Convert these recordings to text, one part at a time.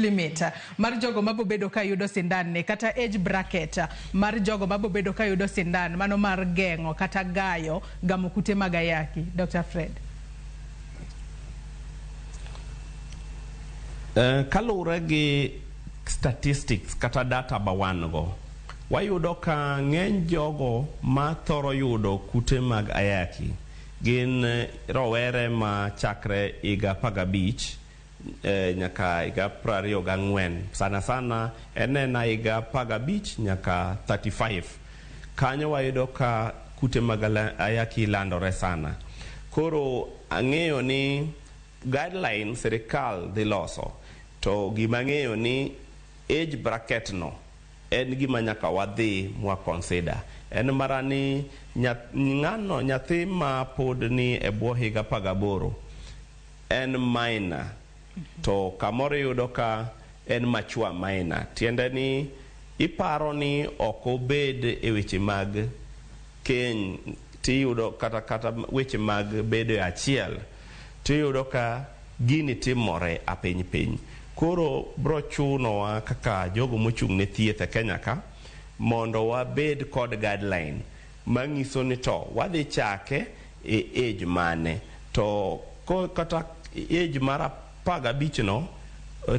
limit mar jogo mabo bedo ka yudo sindan ne kata age bracket mar jogo mabo bedo ka yudo sindan mano mar gengo kata gayo gamo kute mag ayaki. Dr. Fred. Kalure gi statistics kata data bawango wayudo ka ng'eny jogo ma thoro yudo kute mag ayaki gin rowere ma chakre iga 15 nyaka iga 24 sana enena iga 15 nyaka 35 kanyo wayudo ka kute mag ayaki landore sana. Koro ang'eyo ni guideline serikal dhi loso to gima ng'eyo ni age bracket no en gima nyaka wadhi mwa consider en marani ng'ano nyathi ma pod ni e bwo higa 18 en minor to kamoro yudo ka en machua minor, tiende ni iparo ni ok obed e weche mag keny tiyudo kata weche mag bedo achiel tiyudo ka gini timore a piny. Koro bro chunowa kaka jogo mochung' ne thieth e Kenya ka mondo wabed kod guideline manyiso ni to wadhi chake e age mane to kata age mar 15 no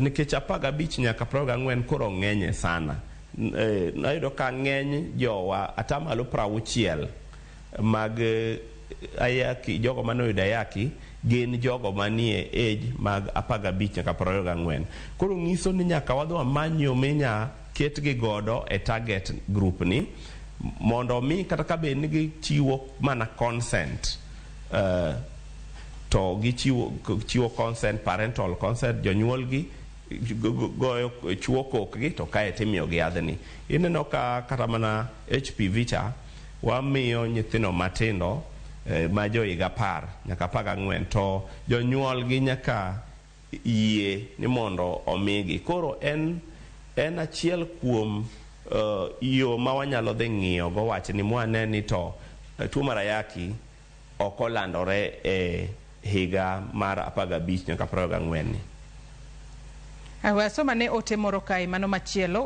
nikech 15 nyaka 24 koro ng'enye sana. Nayudo ka ng'eny jowa atamalo 60 mag ayaki jogo manoyudo ayaki gin jogo manie age mag 15 nyaka 24. Koro nyiso ni nyaka wadwa manyo menya ketgi godo e target group ni mondo mi kata ka be ni gichiwo mana consent to gichiwo consent, parental consent, jonyuol gi goyo chuo kokgi to kae timiyo gi yadhni. Ineno ka kata mana HPV cha wamiyo nyithino matindo ma jo higa 10 nyaka 14 to jonyuol gi nyaka yie ni mondo omigi. Koro en achiel kuom yo ma wanyalo dhi ng'iyo go wach ni mwane ni to tuo mar ayaki ok olandore e higa mar 15 nyaka 24 ni. Awasoma ne ote moro kae mano machielo